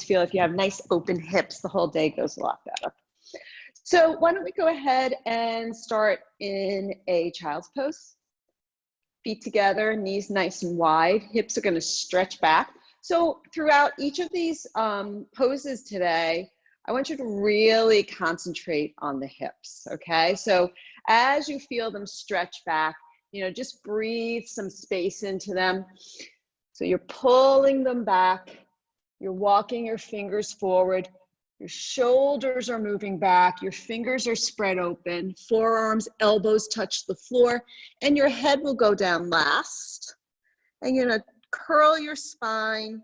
feel if you have nice open hips, the whole day goes a lot better. So why don't we go ahead and start in a child's pose. Feet together, knees nice and wide, hips are going to stretch back. So throughout each of these poses today, I want you to really concentrate on the hips, okay? So as you feel them stretch back, you know, just breathe some space into them. So you're pulling them back, you're walking your fingers forward, your shoulders are moving back, your fingers are spread open, forearms, elbows touch the floor, and your head will go down last. And you're gonna curl your spine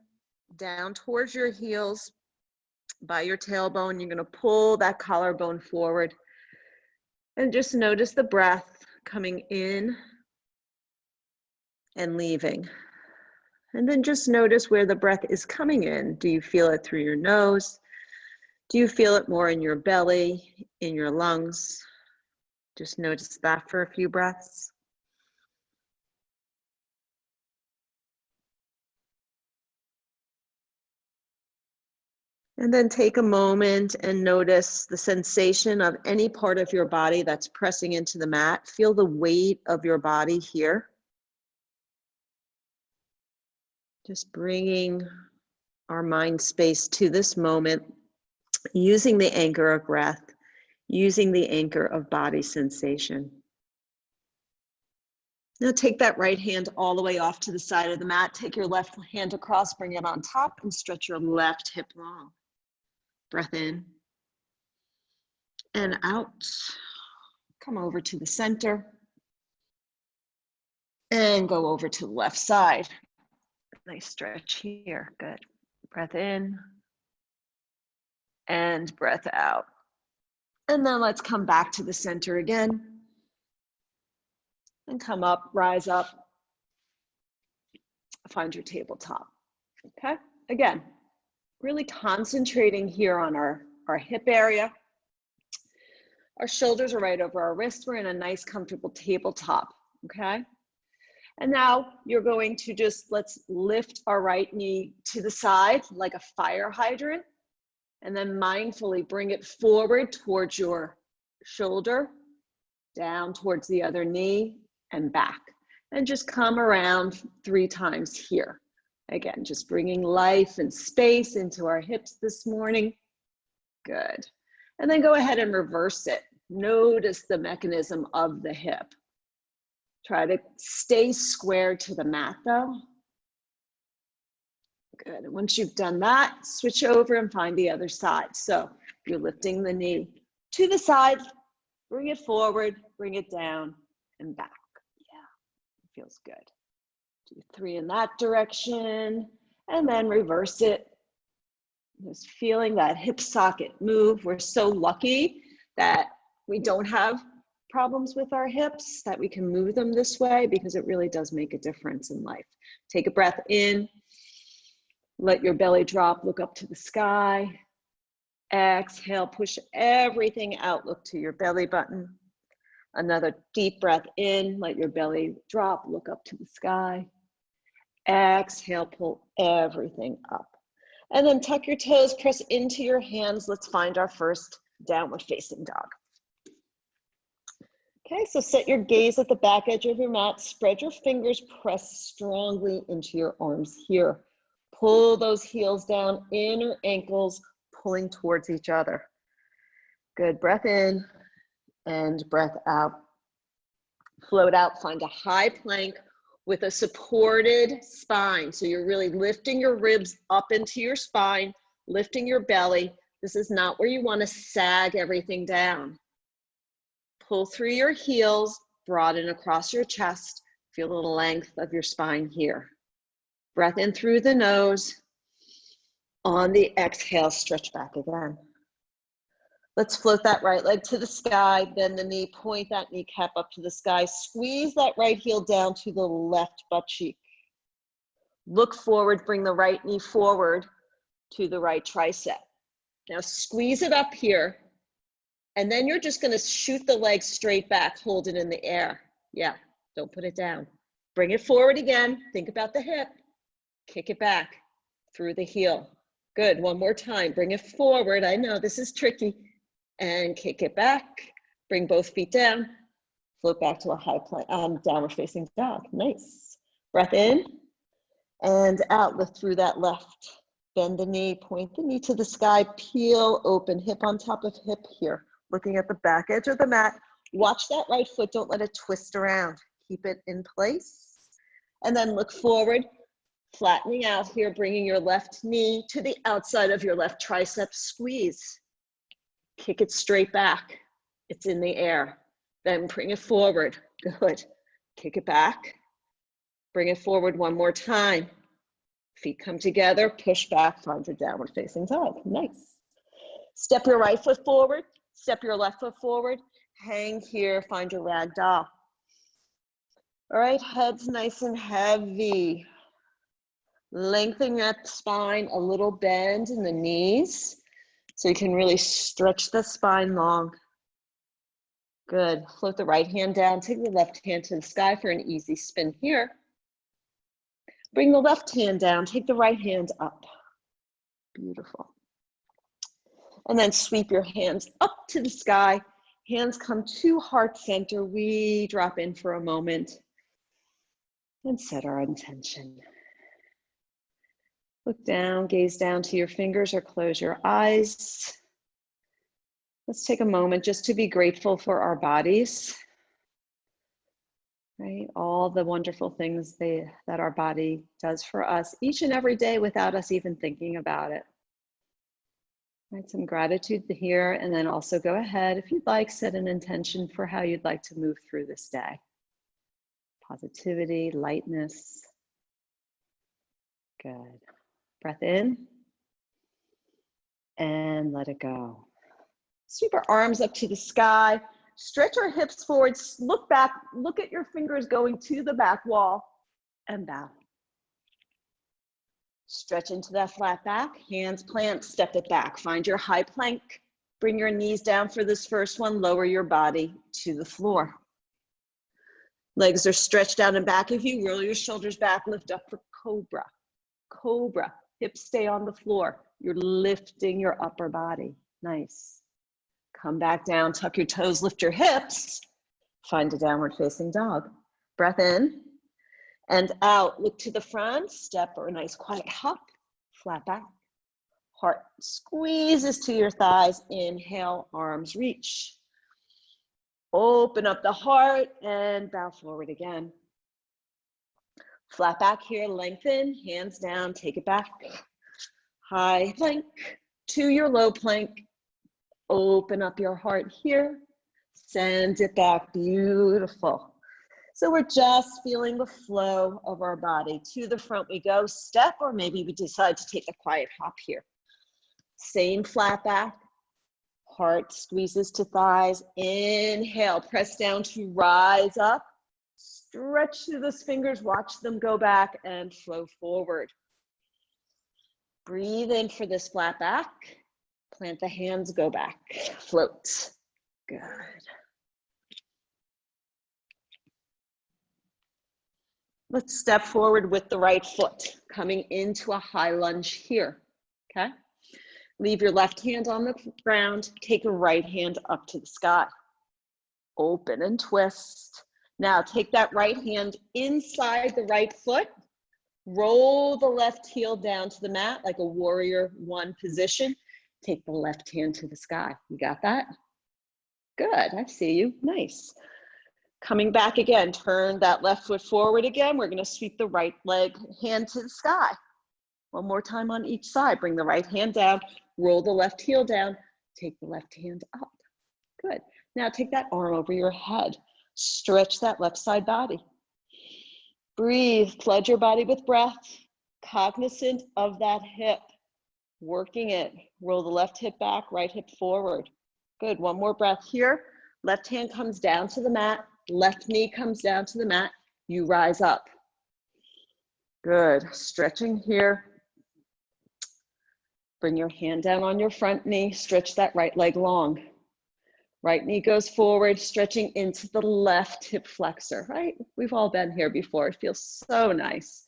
down towards your heels by your tailbone. You're gonna pull that collarbone forward and just notice the breath coming in and leaving. And then just notice where the breath is coming in. Do you feel it through your nose? Do you feel it more in your belly, in your lungs? Just notice that for a few breaths. And then take a moment and notice the sensation of any part of your body that's pressing into the mat. Feel the weight of your body here. Just bringing our mind space to this moment, using the anchor of breath, using the anchor of body sensation. Now take that right hand all the way off to the side of the mat. Take your left hand across, bring it on top, and stretch your left hip long. Breath in and out. Come over to the center and go over to the left side. Nice stretch here. Good. Breath in and breath out. And then let's come back to the center again and come up, rise up, find your tabletop. Okay. Again, really concentrating here on our hip area. Our shoulders are right over our wrists. We're in a nice, comfortable tabletop, okay? And now you're going to just, let's lift our right knee to the side like a fire hydrant, and then mindfully bring it forward towards your shoulder, down towards the other knee, and back. And just come around 3 times here. Again, just bringing life and space into our hips this morning. Good. And then go ahead and reverse it. Notice the mechanism of the hip. Try to stay square to the mat though. Good. And once you've done that, switch over and find the other side. So you're lifting the knee to the side, bring it forward, bring it down and back. Yeah, feels good. Do 3 in that direction, and then reverse it. Just feeling that hip socket move. We're so lucky that we don't have problems with our hips, that we can move them this way, because it really does make a difference in life. Take a breath in, let your belly drop, look up to the sky. Exhale, push everything out, look to your belly button. Another deep breath in, let your belly drop, look up to the sky. Exhale, pull everything up. And then tuck your toes, press into your hands. Let's find our first downward facing dog. Okay, so set your gaze at the back edge of your mat. Spread your fingers, press strongly into your arms here. Pull those heels down, inner ankles pulling towards each other. Good, breath in and breath out. Float out, find a high plank with a supported spine. So you're really lifting your ribs up into your spine, lifting your belly. This is not where you want to sag everything down. Pull through your heels, broaden across your chest. Feel the length of your spine here. Breath in through the nose. On the exhale, stretch back again. Let's float that right leg to the sky, bend the knee, point that kneecap up to the sky, squeeze that right heel down to the left butt cheek. Look forward, bring the right knee forward to the right tricep. Now squeeze it up here, and then you're just gonna shoot the leg straight back, hold it in the air. Yeah, don't put it down. Bring it forward again, think about the hip, kick it back through the heel. Good, one more time. Bring it forward. I know this is tricky. And kick it back. Bring both feet down. Float back to a high plank, downward facing dog. Nice. Breath in and out. Lift through that left. Bend the knee, point the knee to the sky, peel open, hip on top of hip here. Looking at the back edge of the mat. Watch that right foot, don't let it twist around. Keep it in place. And then look forward, flattening out here, bringing your left knee to the outside of your left tricep, squeeze. Kick it straight back. It's in the air. Then bring it forward. Good. Kick it back. Bring it forward one more time. Feet come together, push back, find your downward facing dog. Nice. Step your right foot forward, step your left foot forward, hang here, find your rag doll. All right, head's nice and heavy. Lengthen that spine, a little bend in the knees so you can really stretch the spine long. Good. Float the right hand down, take the left hand to the sky for an easy spin here. Bring the left hand down, take the right hand up. Beautiful. And then sweep your hands up to the sky. Hands come to heart center. We drop in for a moment and set our intention. Look down, gaze down to your fingers or close your eyes. Let's take a moment just to be grateful for our bodies. Right? All the wonderful things that our body does for us each and every day without us even thinking about it. Right? Some gratitude here, and then also go ahead, if you'd like, set an intention for how you'd like to move through this day. Positivity, lightness. Good. Breath in and let it go. Sweep our arms up to the sky. Stretch our hips forward, look back, look at your fingers going to the back wall and bow. Stretch into that flat back, hands plant, step it back. Find your high plank. Bring your knees down for this first one, lower your body to the floor. Legs are stretched out and back. If you roll your shoulders back, lift up for cobra. Cobra, hips stay on the floor. You're lifting your upper body, nice. Come back down, tuck your toes, lift your hips. Find a downward facing dog. Breath in and out. Look to the front, step or a nice quiet hop, flat back. Heart squeezes to your thighs. Inhale, arms reach. Open up the heart and bow forward again. Flat back here, lengthen, hands down, take it back. High plank to your low plank. Open up your heart here, send it back, beautiful. So we're just feeling the flow of our body. To the front we go, step, or maybe we decide to take a quiet hop here. Same flat back, heart squeezes to thighs. Inhale, press down to rise up. Stretch through those fingers, watch them go back and flow forward. Breathe in for this flat back. Plant the hands, go back, float. Good. Let's step forward with the right foot, coming into a high lunge here, okay? Leave your left hand on the ground, take your right hand up to the sky. Open and twist. Now take that right hand inside the right foot, roll the left heel down to the mat like a warrior one position. Take the left hand to the sky. You got that? Good, I see you, nice. Coming back again, turn that left foot forward again. We're gonna sweep the right leg, hand to the sky. One more time on each side. Bring the right hand down, roll the left heel down, take the left hand up. Good, now take that arm over your head. Stretch that left side body. Breathe, flood your body with breath, cognizant of that hip. Working it, roll the left hip back, right hip forward. Good, one more breath here. Left hand comes down to the mat, left knee comes down to the mat, you rise up. Good, stretching here. Bring your hand down on your front knee, stretch that right leg long. Right knee goes forward, stretching into the left hip flexor, right? We've all been here before, it feels so nice.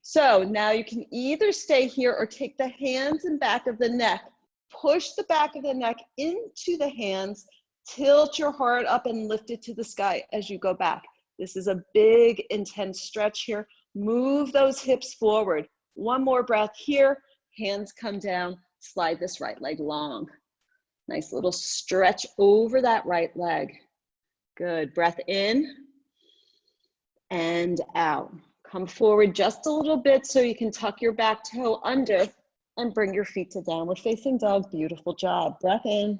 So now you can either stay here or take the hands and back of the neck. Push the back of the neck into the hands. Tilt your heart up and lift it to the sky as you go back. This is a big, intense stretch here. Move those hips forward. One more breath here. Hands come down. Slide this right leg long. Nice little stretch over that right leg. Good. Breath in and out. Come forward just a little bit so you can tuck your back toe under and bring your feet to downward facing dog. Beautiful job. Breath in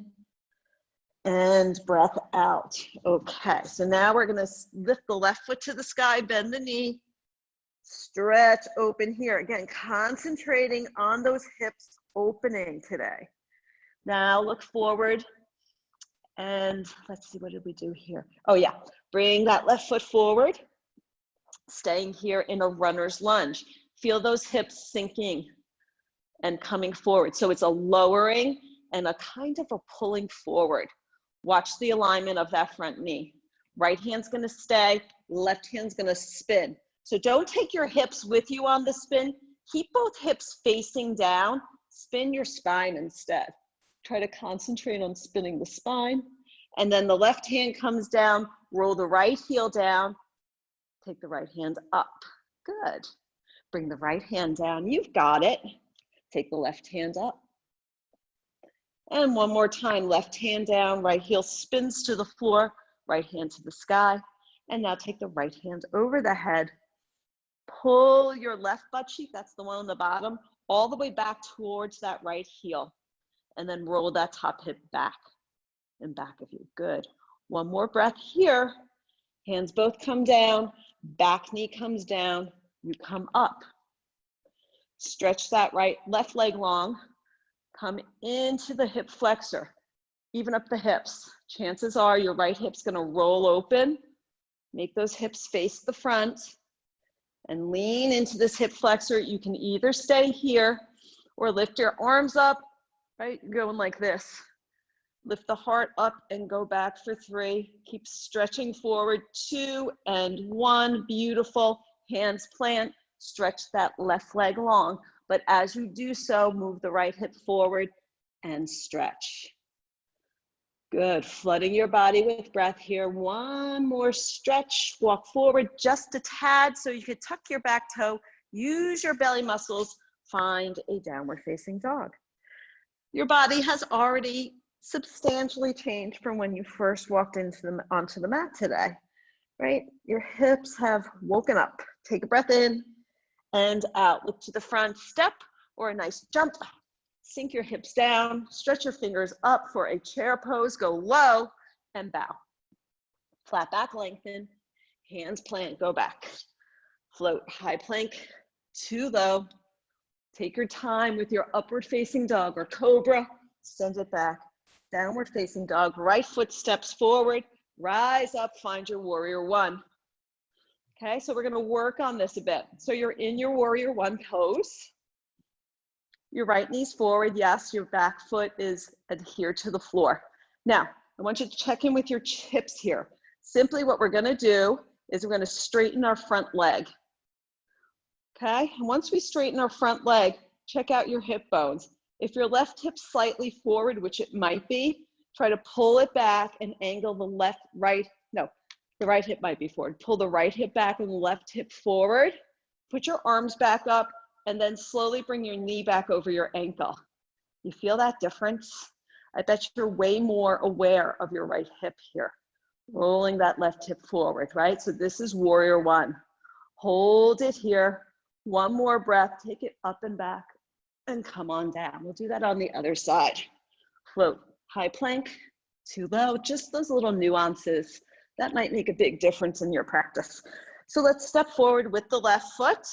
and breath out. Okay, so now we're gonna lift the left foot to the sky, bend the knee, stretch open here. Again, concentrating on those hips opening today. Now look forward and let's see, what did we do here? Oh yeah, bring that left foot forward, staying here in a runner's lunge. Feel those hips sinking and coming forward. So it's a lowering and a kind of a pulling forward. Watch the alignment of that front knee. Right hand's gonna stay, left hand's gonna spin. So don't take your hips with you on the spin. Keep both hips facing down. Spin your spine instead. Try to concentrate on spinning the spine. And then the left hand comes down, roll the right heel down, take the right hand up. Good. Bring the right hand down. You've got it. Take the left hand up. And one more time, left hand down, right heel spins to the floor, right hand to the sky. And now take the right hand over the head. Pull your left butt cheek, that's the one on the bottom, all the way back towards that right heel. And then roll that top hip back and back of you. Good. One more breath here. Hands both come down, back knee comes down, you come up. Stretch that left leg long. Come into the hip flexor, even up the hips. Chances are your right hip's gonna roll open. Make those hips face the front and lean into this hip flexor. You can either stay here or lift your arms up, right? You're going like this. Lift the heart up and go back for 3. Keep stretching forward, 2 and 1. Beautiful. Hands plant, stretch that left leg long. But as you do so, move the right hip forward and stretch. Good, flooding your body with breath here. One more stretch, walk forward just a tad so you could tuck your back toe, use your belly muscles, find a downward facing dog. Your body has already substantially changed from when you first walked onto the mat today, right? Your hips have woken up. Take a breath in and out. Look to the front, step or a nice jump. Sink your hips down, stretch your fingers up for a chair pose, go low and bow. Flat back, lengthen, hands plant, go back. Float, high plank, too low. Take your time with your upward facing dog or cobra, send it back. Downward facing dog, right foot steps forward, rise up, find your warrior one. Okay, so we're gonna work on this a bit. So you're in your warrior one pose. Your right knee's forward, yes, your back foot is adhered to the floor. Now, I want you to check in with your hips here. Simply what we're gonna do is we're gonna straighten our front leg. Okay, and once we straighten our front leg, check out your hip bones. If your left hip's slightly forward, which it might be, try to pull it back and angle the the right hip might be forward. Pull the right hip back and the left hip forward. Put your arms back up and then slowly bring your knee back over your ankle. You feel that difference? I bet you're way more aware of your right hip here. Rolling that left hip forward, right? So this is warrior one. Hold it here. One more breath, take it up and back and come on down. We'll do that on the other side. Float, high plank, too low, just those little nuances. That might make a big difference in your practice. So let's step forward with the left foot.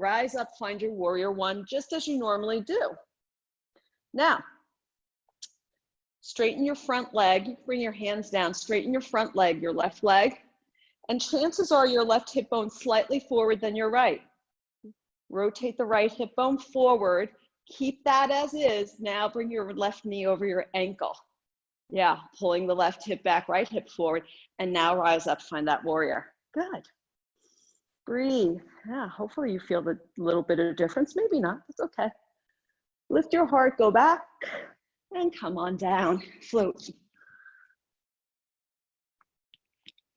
Rise up, find your warrior one, just as you normally do. Now, straighten your front leg, bring your hands down, straighten your front leg, your left leg, and chances are your left hip bone slightly forward than your right. Rotate the right hip bone forward, keep that as is. Now bring your left knee over your ankle. Yeah, pulling the left hip back, right hip forward, and now rise up, find that warrior. Good. Breathe. Yeah, hopefully you feel the little bit of difference. Maybe not, it's okay. Lift your heart, go back, and come on down, float.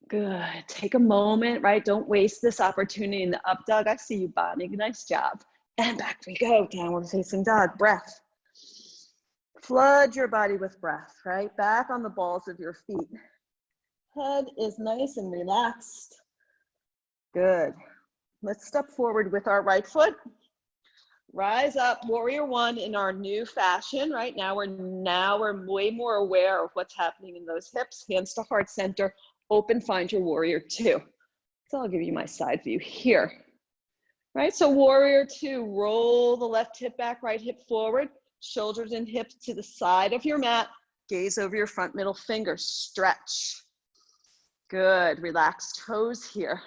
Good, take a moment, right? Don't waste this opportunity in the up dog. I see you, Bonnie, nice job. And back we go, downward facing dog, breath. Flood your body with breath, right? Back on the balls of your feet. Head is nice and relaxed. Good. Let's step forward with our right foot. Rise up, warrior one in our new fashion. Right now we're way more aware of what's happening in those hips. Hands to heart center, open, find your warrior two. So I'll give you my side view here. Right, so warrior two, roll the left hip back, right hip forward, shoulders and hips to the side of your mat, gaze over your front middle finger, stretch. Good, relax toes here.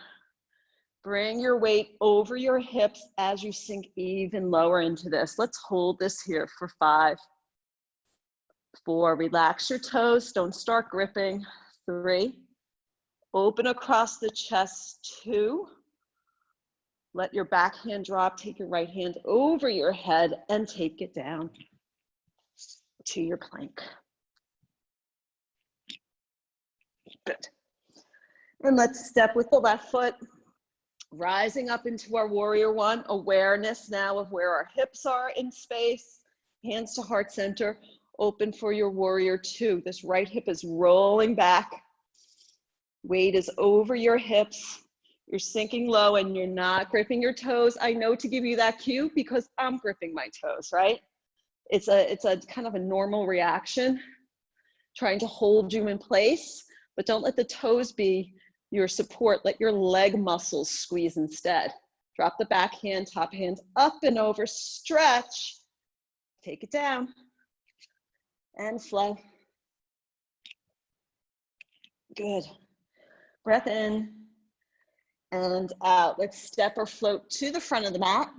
Bring your weight over your hips as you sink even lower into this. Let's hold this here for 5, 4, relax your toes, don't start gripping. 3, open across the chest. 2, let your back hand drop, take your right hand over your head and take it down to your plank. Good. And let's step with the left foot, rising up into our warrior one, awareness now of where our hips are in space, hands to heart center, open for your warrior two. This right hip is rolling back, weight is over your hips, you're sinking low and you're not gripping your toes. I know to give you that cue because I'm gripping my toes, right? It's a kind of a normal reaction, trying to hold you in place, but don't let the toes be your support. Let your leg muscles squeeze instead. Drop the back hand, top hand up and over, stretch, take it down, and flow. Good. Breath in and out. Let's step or float to the front of the mat.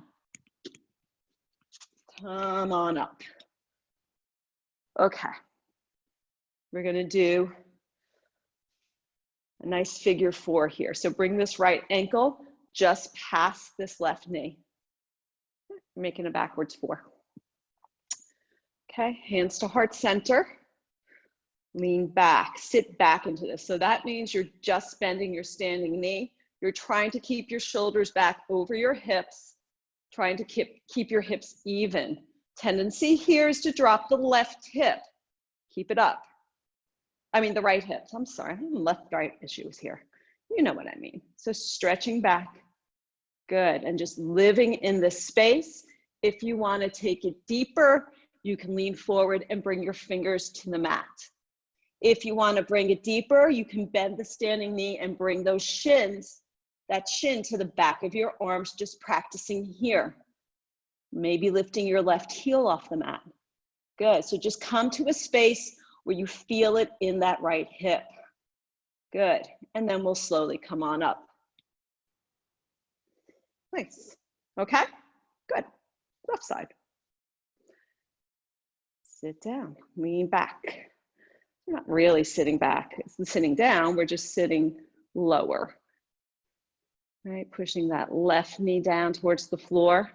Come on up. Okay. We're gonna do a nice figure 4 here. So bring this right ankle just past this left knee. Making a backwards 4. Okay, hands to heart center. Lean back, sit back into this. So that means you're just bending your standing knee. You're trying to keep your shoulders back over your hips, trying to keep your hips even. Tendency here is to drop the left hip. Keep it up. I mean the right hips, I'm sorry, left-right issues here. You know what I mean. So stretching back, good, and just living in this space. If you want to take it deeper, you can lean forward and bring your fingers to the mat. If you want to bring it deeper, you can bend the standing knee and bring those shins, that shin to the back of your arms, just practicing here. Maybe lifting your left heel off the mat. Good, so just come to a space where you feel it in that right hip. Good, and then we'll slowly come on up. Nice, okay, good, left side. Sit down, lean back. We're not really sitting back, it's sitting down, we're just sitting lower. Right, pushing that left knee down towards the floor,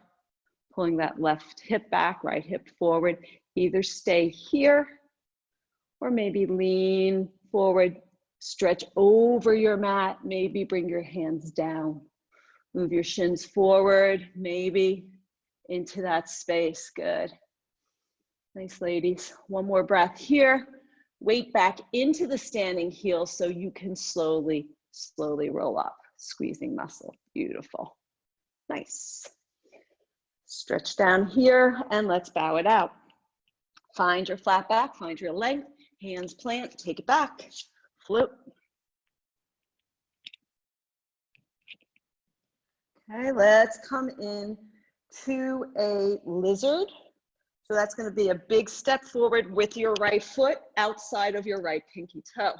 pulling that left hip back, right hip forward. Either stay here or maybe lean forward, stretch over your mat, maybe bring your hands down. Move your shins forward, maybe into that space, good. Nice, ladies. One more breath here. Weight back into the standing heel so you can slowly, slowly roll up. Squeezing muscle, beautiful. Nice. Stretch down here and let's bow it out. Find your flat back, find your length, hands plant, take it back, float. Okay, let's come in to a lizard. So that's going to be a big step forward with your right foot outside of your right pinky toe.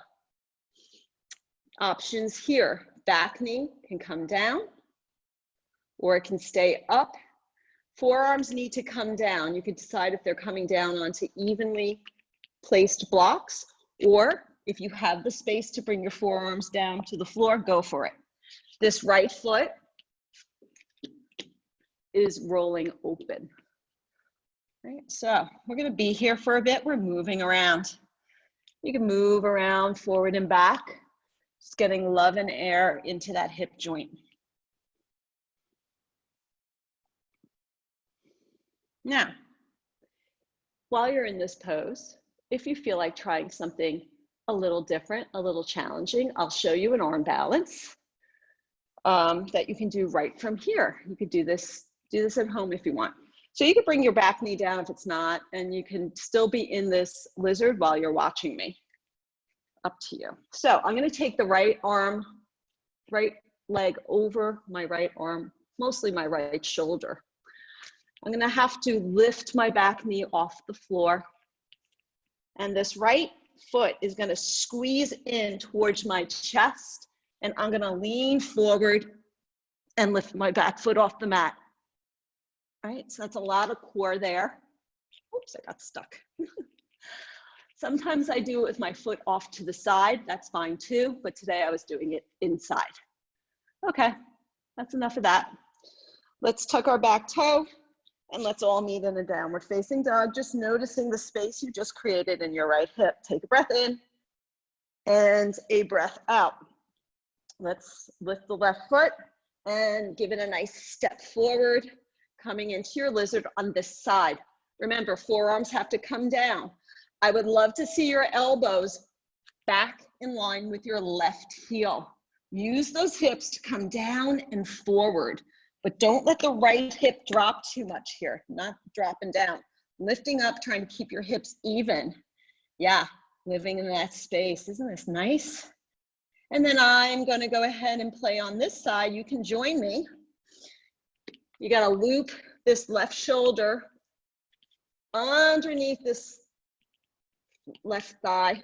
Options here, back knee can come down or it can stay up. Forearms need to come down. You can decide if they're coming down onto evenly placed blocks, or if you have the space to bring your forearms down to the floor, go for it. This right foot is rolling open. Right, so we're gonna be here for a bit. We're moving around. You can move around forward and back, just getting love and air into that hip joint. Now, while you're in this pose, if you feel like trying something a little different, a little challenging, I'll show you an arm balance that you can do right from here. You could do this at home if you want. So you could bring your back knee down if it's not, and you can still be in this lizard while you're watching me. Up to you. So I'm going to take the right leg over my right arm, mostly my right shoulder. I'm going to have to lift my back knee off the floor. And this right foot is going to squeeze in towards my chest. And I'm going to lean forward and lift my back foot off the mat. All right, so that's a lot of core there. Oops, I got stuck. Sometimes I do it with my foot off to the side. That's fine too, but today I was doing it inside. Okay, that's enough of that. Let's tuck our back toe and let's all meet in a downward facing dog, just noticing the space you just created in your right hip. Take a breath in and a breath out. Let's lift the left foot and give it a nice step forward, coming into your lizard on this side. Remember, forearms have to come down. I would love to see your elbows back in line with your left heel. Use those hips to come down and forward, but don't let the right hip drop too much here, not dropping down. Lifting up, trying to keep your hips even. Yeah, living in that space. Isn't this nice? And then I'm gonna go ahead and play on this side. You can join me. You gotta loop this left shoulder underneath this left thigh.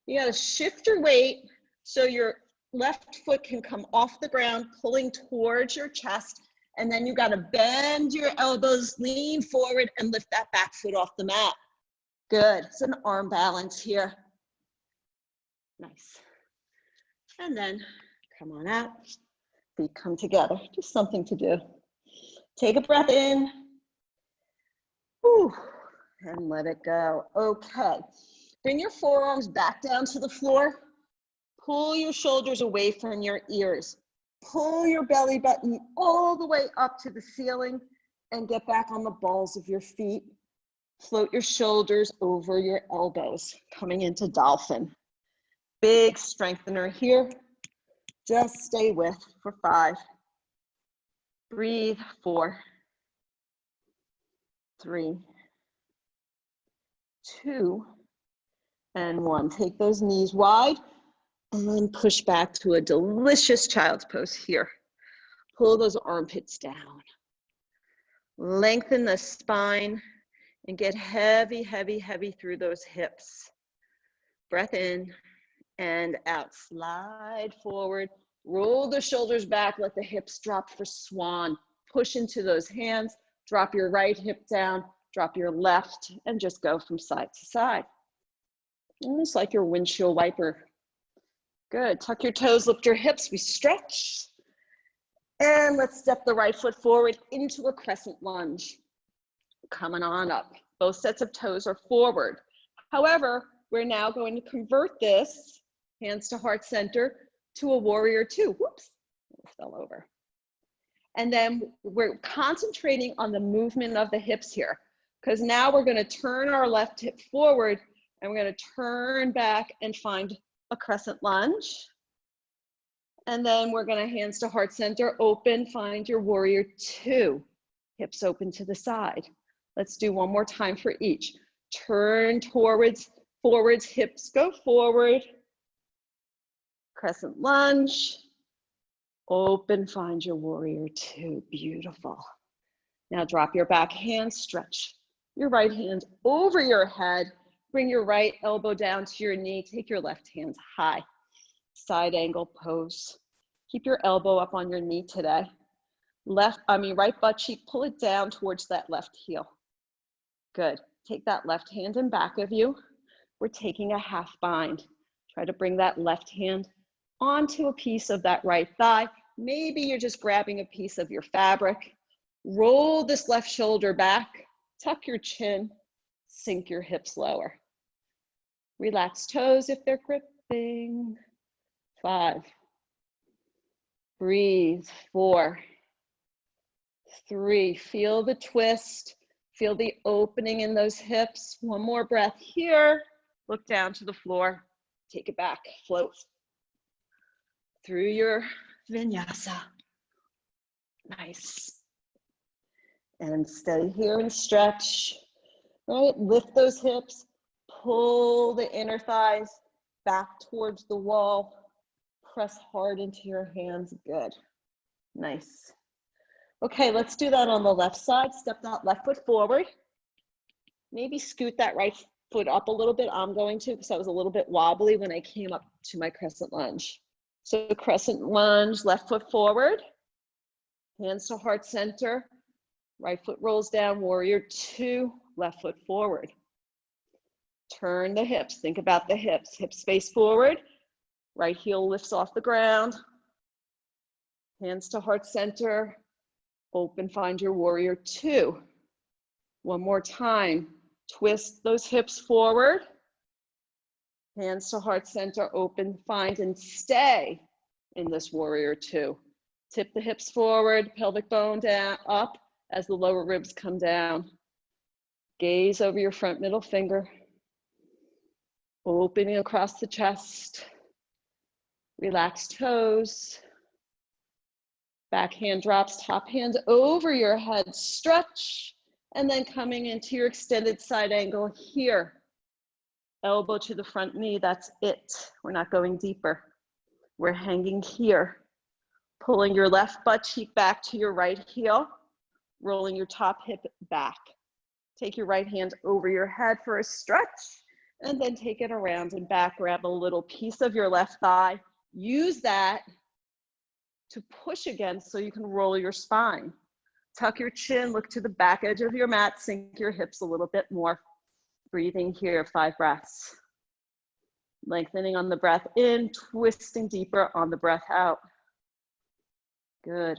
You gotta shift your weight so your left foot can come off the ground, pulling towards your chest. And then you gotta bend your elbows, lean forward and lift that back foot off the mat. Good, it's an arm balance here. Nice. And then come on out, feet come together, just something to do. Take a breath in. Whew. And let it go. Okay, bring your forearms back down to the floor. Pull your shoulders away from your ears. Pull your belly button all the way up to the ceiling and get back on the balls of your feet. Float your shoulders over your elbows, coming into dolphin. Big strengthener here. Just stay with for 5. Breathe, 4, 3, 2, and 1. Take those knees wide and then push back to a delicious child's pose here. Pull those armpits down. Lengthen the spine and get heavy, heavy, heavy through those hips. Breath in and out. Slide forward. Roll the shoulders back. Let the hips drop for swan. Push into those hands. Drop your right hip down. Drop your left and just go from side to side. Almost like your windshield wiper. Good. Tuck your toes, lift your hips. We stretch. And let's step the right foot forward into a crescent lunge. Coming on up. Both sets of toes are forward. However, we're now going to convert this, hands to heart center, to a warrior 2. Whoops, I fell over. And then we're concentrating on the movement of the hips here, because now we're going to turn our left hip forward and we're going to turn back and find a crescent lunge. And then we're going to hands to heart center, open, find your warrior 2. Hips open to the side. Let's do one more time for each. Turn towards, forwards, hips go forward. Crescent lunge. Open, find your warrior 2. Beautiful. Now drop your back hand, stretch your right hand over your head. Bring your right elbow down to your knee. Take your left hand high. Side angle pose. Keep your elbow up on your knee today. Right butt cheek, pull it down towards that left heel. Good. Take that left hand in back of you. We're taking a half bind. Try to bring that left hand onto a piece of that right thigh. Maybe you're just grabbing a piece of your fabric. Roll this left shoulder back, tuck your chin, sink your hips lower. Relax toes if they're gripping. 5. Breathe. 4. 3. Feel the twist. Feel the opening in those hips. One more breath here. Look down to the floor. Take it back. Float through your vinyasa. Nice. And stay here and stretch. Right? Lift those hips. Pull the inner thighs back towards the wall. Press hard into your hands. Good. Nice. Okay, let's do that on the left side. Step that left foot forward. Maybe scoot that right foot up a little bit. I'm going to, because I was a little bit wobbly when I came up to my crescent lunge. So crescent lunge, left foot forward. Hands to heart center. Right foot rolls down, warrior 2, left foot forward. Turn the hips, think about the hips. Hips face forward, right heel lifts off the ground. Hands to heart center, open, find your warrior 2. One more time, twist those hips forward. Hands to heart center, open, find, and stay in this warrior 2. Tip the hips forward, pelvic bone down, up as the lower ribs come down. Gaze over your front middle finger. Opening across the chest. Relax toes. Back hand drops, top hand over your head. Stretch. And then coming into your extended side angle here. Elbow to the front knee, that's it. We're not going deeper. We're hanging here. Pulling your left butt cheek back to your right heel. Rolling your top hip back. Take your right hand over your head for a stretch. And then take it around and back. Grab a little piece of your left thigh. Use that to push against so you can roll your spine. Tuck your chin, look to the back edge of your mat, sink your hips a little bit more. Breathing here, 5 breaths. Lengthening on the breath in, twisting deeper on the breath out. Good.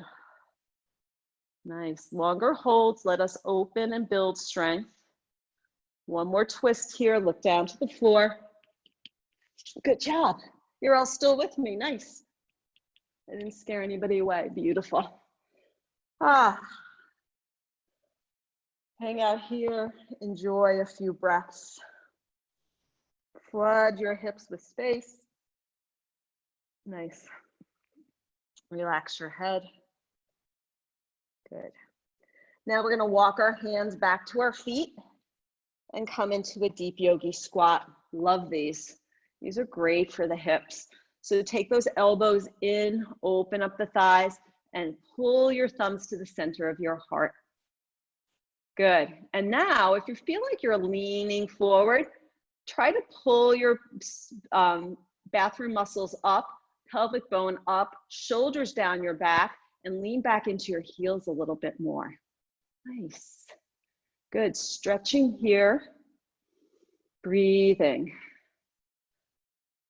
Nice. Longer holds, let us open and build strength. One more twist here, look down to the floor. Good job. You're all still with me, nice. I didn't scare anybody away, beautiful. Hang out here, enjoy a few breaths. Flood your hips with space. Nice. Relax your head. Good. Now we're gonna walk our hands back to our feet and come into a deep yogi squat. Love these. These are great for the hips. So take those elbows in, open up the thighs, and pull your thumbs to the center of your heart. Good. And now, if you feel like you're leaning forward, try to pull your bathroom muscles up, pelvic bone up, shoulders down your back, and lean back into your heels a little bit more. Nice. Good. Stretching here. Breathing.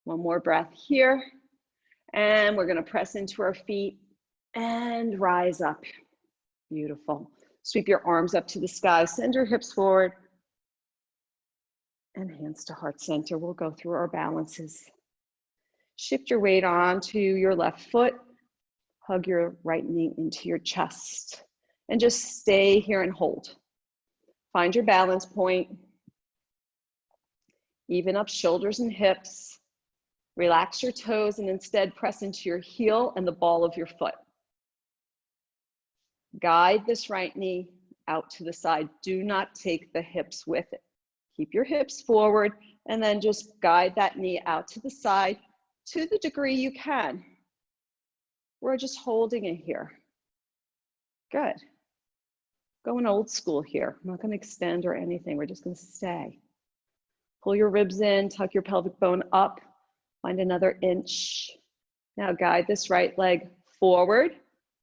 One more breath here. And we're going to press into our feet and rise up. Beautiful. Sweep your arms up to the sky. Send your hips forward. And hands to heart center. We'll go through our balances. Shift your weight onto your left foot. Hug your right knee into your chest. And just stay here and hold. Find your balance point. Even up shoulders and hips. Relax your toes and instead press into your heel and the ball of your foot. Guide this right knee out to the side. Do not take the hips with it. Keep your hips forward and then just guide that knee out to the side to the degree you can. We're just holding it here. Good. Going old school here. I'm not going to extend or anything. We're just going to stay. Pull your ribs in, tuck your pelvic bone up. Find another inch. Now guide this right leg forward.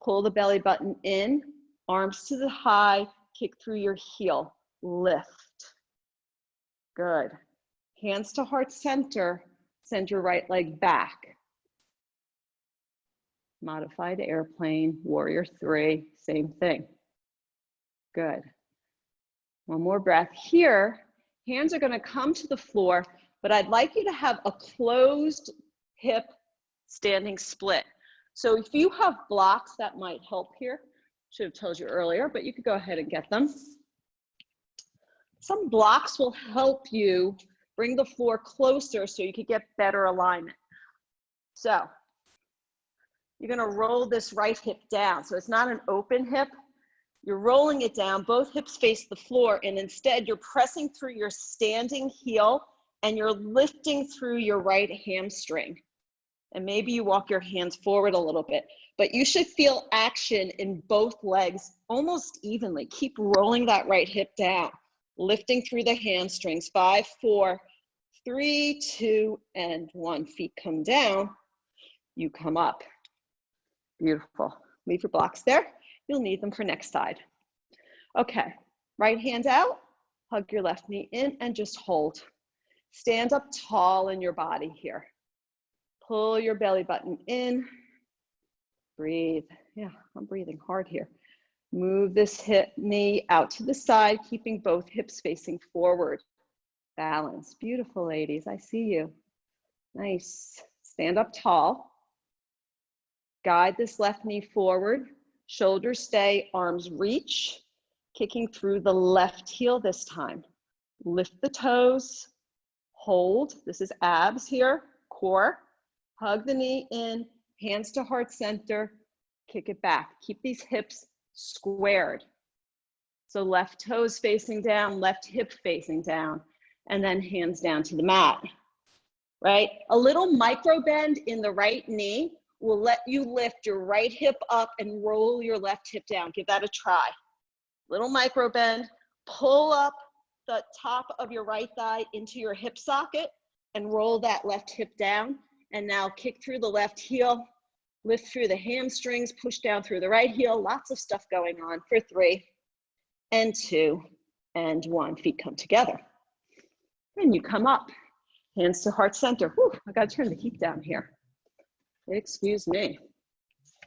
Pull the belly button in. Arms to the high. Kick through your heel. Lift. Good. Hands to heart center. Send your right leg back. Modified airplane, warrior 3, same thing. Good. One more breath here. Hands are gonna come to the floor, but I'd like you to have a closed hip standing split. So if you have blocks, that might help here. Should have told you earlier, but you could go ahead and get them. Some blocks will help you bring the floor closer so you could get better alignment. So you're gonna roll this right hip down. So it's not an open hip. You're rolling it down, both hips face the floor, and instead you're pressing through your standing heel and you're lifting through your right hamstring. And maybe you walk your hands forward a little bit, but you should feel action in both legs almost evenly. Keep rolling that right hip down, lifting through the hamstrings. 5, 4, 3, 2, and 1. Feet come down, you come up. Beautiful. Leave your blocks there. You'll need them for next side. Okay, right hand out, hug your left knee in and just hold. Stand up tall in your body here. Pull your belly button in. Breathe. Yeah, I'm breathing hard here. Move this hip knee out to the side, keeping both hips facing forward. Balance. Beautiful, ladies. I see you. Nice. Stand up tall. Guide this left knee forward. Shoulders stay, arms reach. Kicking through the left heel this time. Lift the toes. Hold. This is abs here. Core. Hug the knee in. Hands to heart center. Kick it back. Keep these hips squared. So left toes facing down, left hip facing down, and then hands down to the mat, right? A little micro bend in the right knee will let you lift your right hip up and roll your left hip down. Give that a try. Little micro bend, pull up the top of your right thigh into your hip socket and roll that left hip down. And now kick through the left heel, lift through the hamstrings, push down through the right heel. Lots of stuff going on for 3 and 2 and 1. Feet come together. And you come up, hands to heart center. Whew, I gotta turn the heat down here. Excuse me.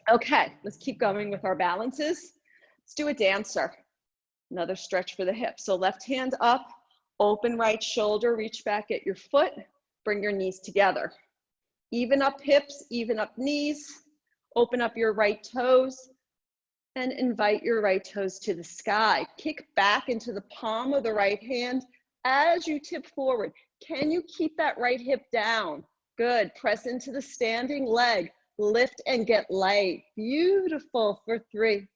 Okay, let's keep going with our balances. Let's do a dancer. Another stretch for the hips. So left hand up, open right shoulder, reach back at your foot, bring your knees together. Even up hips, even up knees, open up your right toes, and invite your right toes to the sky. Kick back into the palm of the right hand as you tip forward. Can you keep that right hip down? Good. Press into the standing leg. Lift and get light. Beautiful for 3.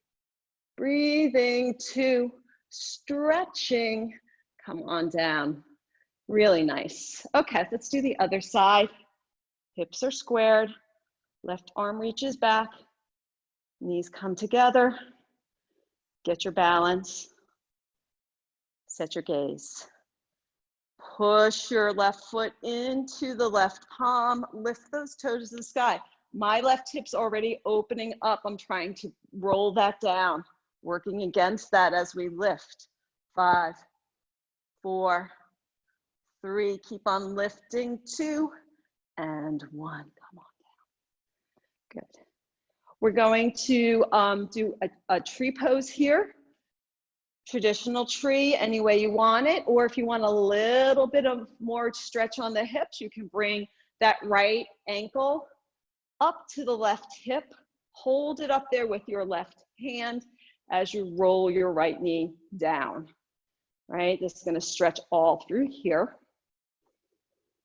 Breathing. 2. Stretching. Come on down. Really nice. Okay, let's do the other side. Hips are squared. Left arm reaches back. Knees come together. Get your balance. Set your gaze. Push your left foot into the left palm. Lift those toes to the sky. My left hip's already opening up. I'm trying to roll that down. Working against that as we lift. 5, 4, 3. Keep on lifting. 2 and 1. Come on down. Good. We're going to do a tree pose here. Traditional tree, any way you want it, or if you want a little bit of more stretch on the hips, you can bring that right ankle up to the left hip. Hold it up there with your left hand as you roll your right knee down, right? This is gonna stretch all through here.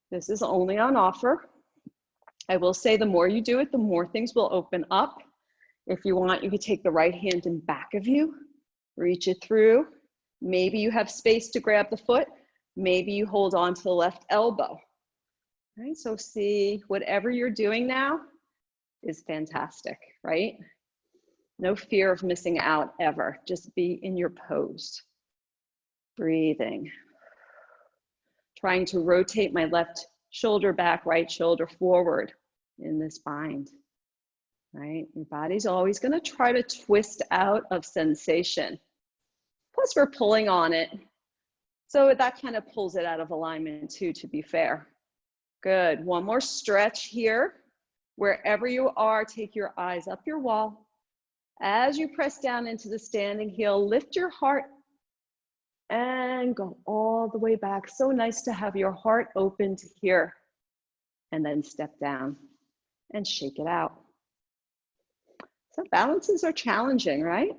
This is only on offer. I will say the more you do it, the more things will open up. If you want, you could take the right hand in back of you, reach it through. Maybe you have space to grab the foot. Maybe you hold on to the left elbow. Right, so see, whatever you're doing now is fantastic, right? No fear of missing out ever. Just be in your pose. Breathing. Trying to rotate my left shoulder back, right shoulder forward in this bind, right? Your body's always gonna try to twist out of sensation. Plus we're pulling on it. So that kind of pulls it out of alignment too, to be fair. Good, one more stretch here. Wherever you are, take your eyes up your wall. As you press down into the standing heel, lift your heart and go all the way back. So nice to have your heart open to here. And then step down and shake it out. So balances are challenging, right?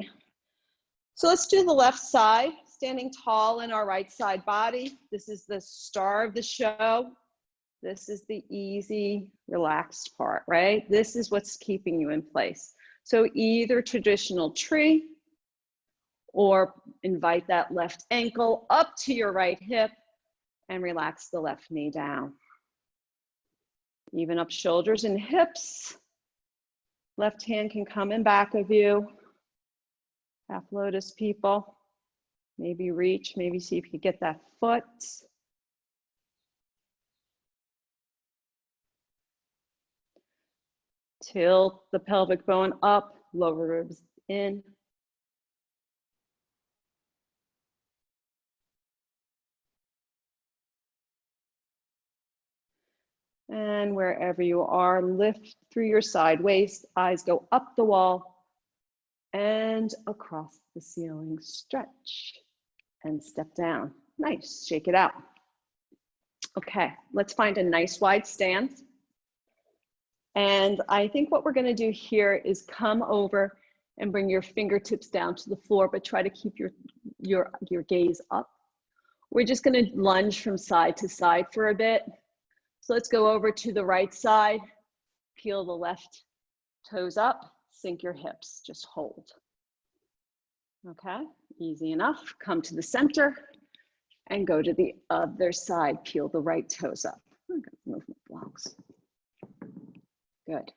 So let's do the left side, standing tall in our right side body. This is the star of the show. This is the easy, relaxed part, right? This is what's keeping you in place. So either traditional tree or invite that left ankle up to your right hip and relax the left knee down. Even up shoulders and hips. Left hand can come in back of you. Half lotus people. Maybe reach, maybe see if you get that foot. Tilt the pelvic bone up, lower ribs in. And wherever you are, lift through your side waist, eyes go up the wall and across the ceiling. Stretch and step down. Nice, shake it out. Okay, let's find a nice wide stance. And I think what we're gonna do here is come over and bring your fingertips down to the floor, but try to keep your gaze up. We're just gonna lunge from side to side for a bit. So let's go over to the right side, peel the left toes up, sink your hips, just hold. Okay, easy enough. Come to the center and go to the other side, peel the right toes up. I'm gonna move my blocks. Good.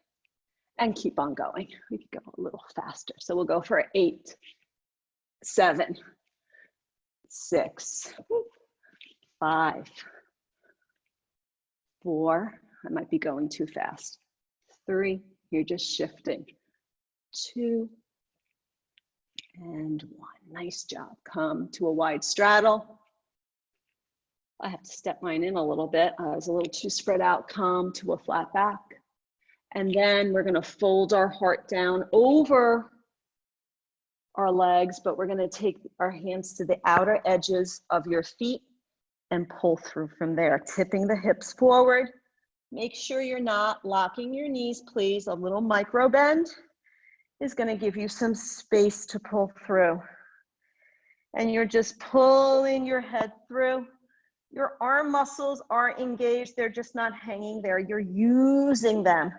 And keep on going. We can go a little faster. So we'll go for 8, 7, 6, 5, 4, I might be going too fast. 3, you're just shifting. 2, and 1. Nice job. Come to a wide straddle. I have to step mine in a little bit. I was a little too spread out. Come to a flat back. And then we're gonna fold our heart down over our legs, but we're gonna take our hands to the outer edges of your feet and pull through from there, tipping the hips forward. Make sure you're not locking your knees, please. A little micro bend is gonna give you some space to pull through. And you're just pulling your head through. Your arm muscles are engaged, they're just not hanging there. You're using them.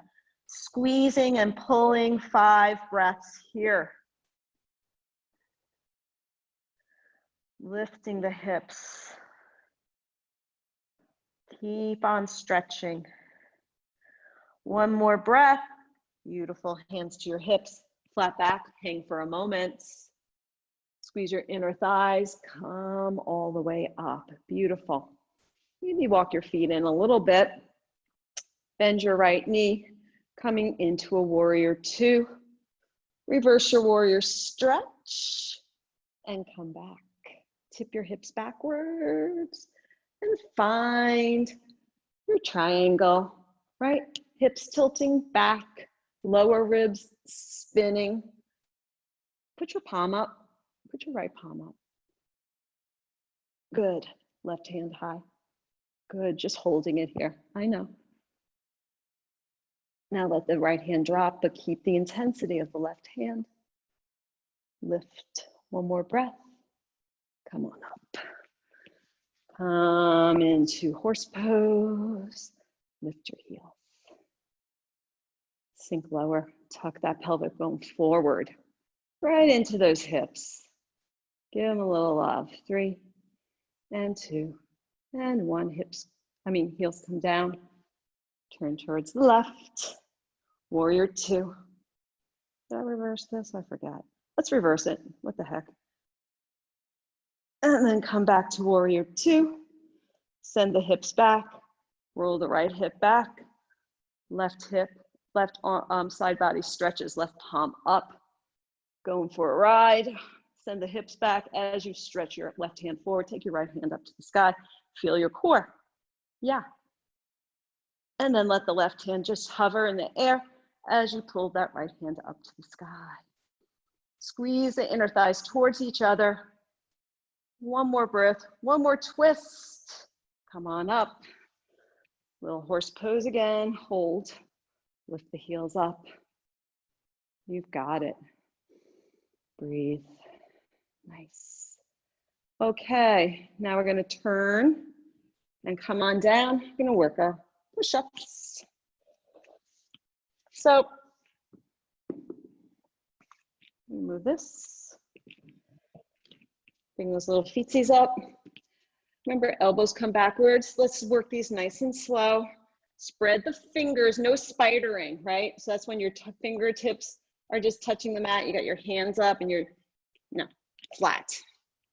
Squeezing and pulling, 5 breaths here. Lifting the hips. Keep on stretching. One more breath. Beautiful, hands to your hips, flat back, hang for a moment. Squeeze your inner thighs, come all the way up. Beautiful. Maybe walk your feet in a little bit. Bend your right knee, coming into a warrior 2. Reverse your warrior stretch and come back. Tip your hips backwards and find your triangle, right? Hips tilting back, lower ribs spinning. Put your palm up, put your right palm up. Good, left hand high. Good, just holding it here, I know. Now let the right hand drop, but keep the intensity of the left hand. Lift, one more breath. Come on up. Come into horse pose. Lift your heels. Sink lower, tuck that pelvic bone forward, right into those hips. Give them a little love. 3, and 2, and 1. Heels come down. Turn towards the left. Warrior 2. Did I reverse this? I forgot. Let's reverse it. What the heck? And then come back to warrior 2. Send the hips back. Roll the right hip back. Left hip, left arm, side body stretches, left palm up. Going for a ride. Send the hips back as you stretch your left hand forward. Take your right hand up to the sky. Feel your core. Yeah. And then let the left hand just hover in the air as you pull that right hand up to the sky. Squeeze the inner thighs towards each other. One more breath, one more twist. Come on up. Little horse pose again, hold. Lift the heels up. You've got it. Breathe. Nice. Okay, now we're gonna turn and come on down. We're gonna work our push-ups. So, move this. Bring those little feetsies up. Remember, elbows come backwards. Let's work these nice and slow. Spread the fingers, no spidering, right? So that's when your fingertips are just touching the mat. You got your hands up and you're, no, flat.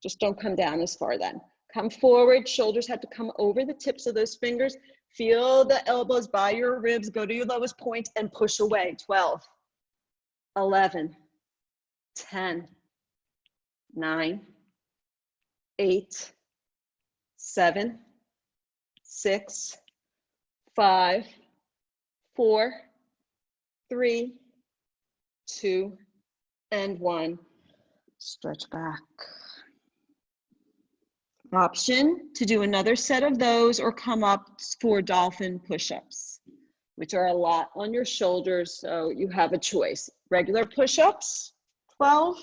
Just don't come down as far then. Come forward, shoulders have to come over the tips of those fingers. Feel the elbows by your ribs, go to your lowest point and push away. 12, 11, 10, 9, 8, 7, 6, 5, 4, 3, 2, and 1. Stretch back. Option to do another set of those or come up for dolphin push-ups, which are a lot on your shoulders, so you have a choice. Regular push-ups, 12,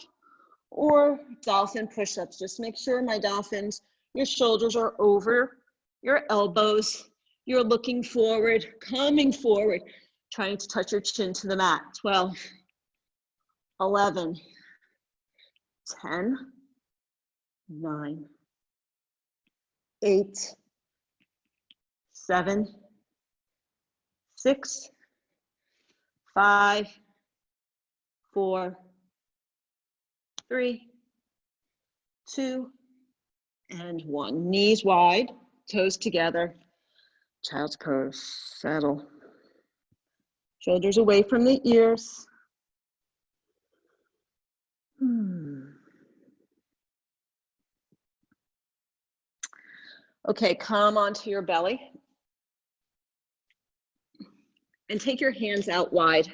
or dolphin push-ups. Just make sure, my dolphins, your shoulders are over your elbows. You're looking forward, coming forward, trying to touch your chin to the mat. 12, 11, 10, 9, 8, 7, 6, 5, 4, 3, 2, and 1. Knees wide, toes together. Child's pose, settle. Shoulders away from the ears. Okay, come onto your belly. And take your hands out wide.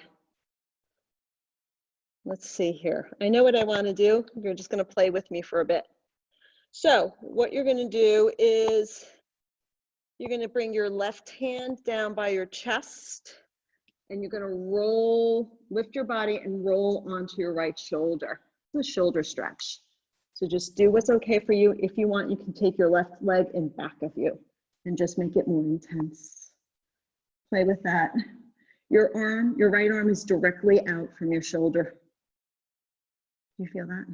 Let's see here. I know what I want to do. You're just going to play with me for a bit. So what you're going to do is you're going to bring your left hand down by your chest and you're going to roll, lift your body and roll onto your right shoulder. It's a shoulder stretch. So just do what's okay for you. If you want, you can take your left leg in back of you and just make it more intense. Play with that. Your arm, your right arm is directly out from your shoulder. You feel that?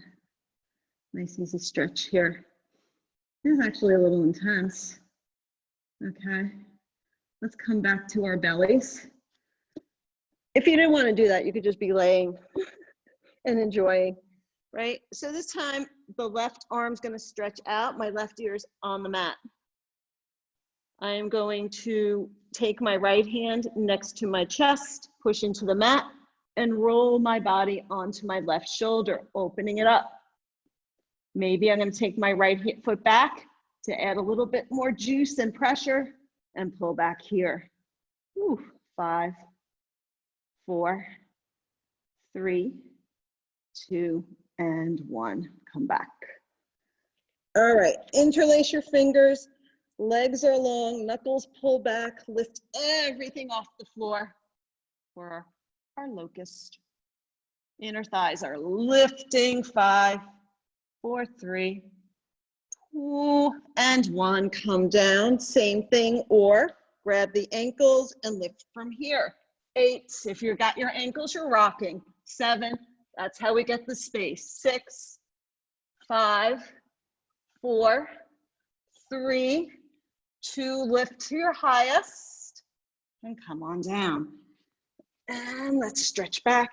Nice easy stretch here. This is actually a little intense. Okay, let's come back to our bellies. If you didn't want to do that, you could just be laying and enjoying, right? So this time, the left arm's going to stretch out. My left ear's on the mat. I am going to take my right hand next to my chest, push into the mat, and roll my body onto my left shoulder, opening it up. Maybe I'm going to take my right foot back to add a little bit more juice and pressure and pull back here. Ooh, 5, 4, 3, 2, and 1. Come back. All right, interlace your fingers. Legs are long, knuckles pull back, lift everything off the floor for our locust. Inner thighs are lifting. 5, 4, 3, 2, and 1. Come down, same thing, or grab the ankles and lift from here. 8, if you've got your ankles, you're rocking. 7, that's how we get the space. 6, 5, 4, 3, 2, lift to your highest, and come on down. And let's stretch back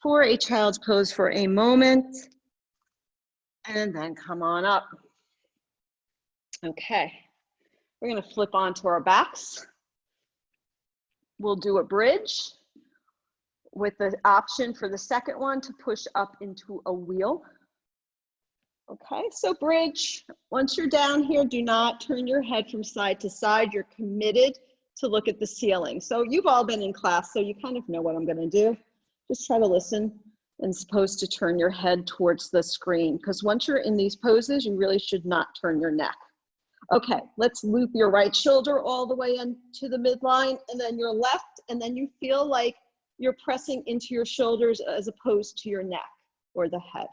for a child's pose for a moment, and then come on up. Okay, we're gonna flip onto our backs. We'll do a bridge with the option for the second one to push up into a wheel. Okay, so bridge. Once you're down here, do not turn your head from side to side. You're committed to look at the ceiling. So you've all been in class, so you kind of know what I'm gonna do. Just try to listen and supposed to turn your head towards the screen, because once you're in these poses, you really should not turn your neck. Okay, let's loop your right shoulder all the way into the midline, and then your left, and then you feel like you're pressing into your shoulders as opposed to your neck or the head,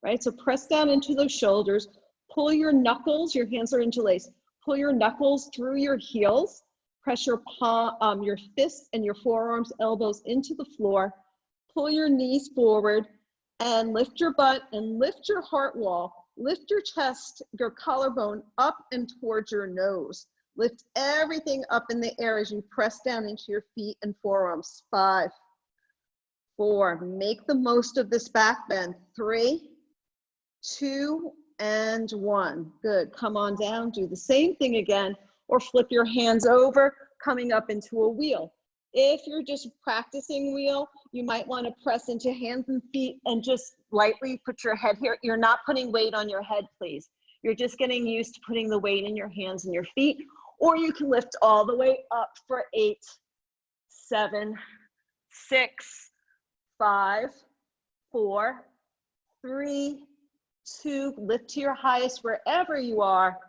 right? So press down into those shoulders, pull your knuckles, your hands are interlaced, pull your knuckles through your heels, press your palm, your fists and your forearms, elbows into the floor, pull your knees forward, and lift your butt and lift your heart wall. Lift your chest, your collarbone up and towards your nose. Lift everything up in the air as you press down into your feet and forearms. 5, 4, make the most of this back bend. 3, 2, and 1. Good, come on down, do the same thing again, or flip your hands over, coming up into a wheel. If you're just practicing wheel, you might want to press into hands and feet and just lightly put your head here. You're not putting weight on your head, please. You're just getting used to putting the weight in your hands and your feet, or you can lift all the way up for 8, 7, 6, 5, 4, 3, 2, lift to your highest wherever you are,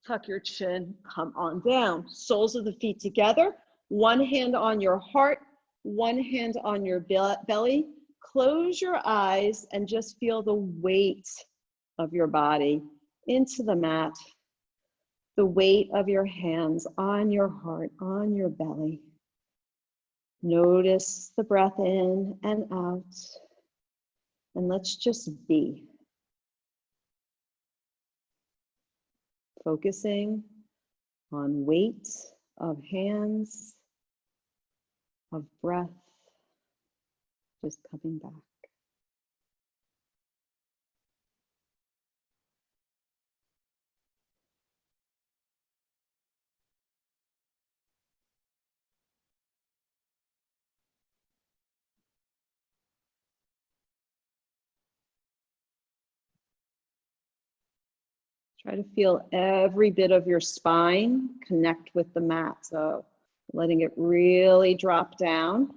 tuck your chin, come on down. Soles of the feet together, one hand on your heart, one hand on your belly. Close your eyes and just feel the weight of your body into the mat, the weight of your hands on your heart, on your belly. Notice the breath in and out, and let's just be. Focusing on weight of hands, of breath, just coming back. Try to feel every bit of your spine connect with the mat. So letting it really drop down,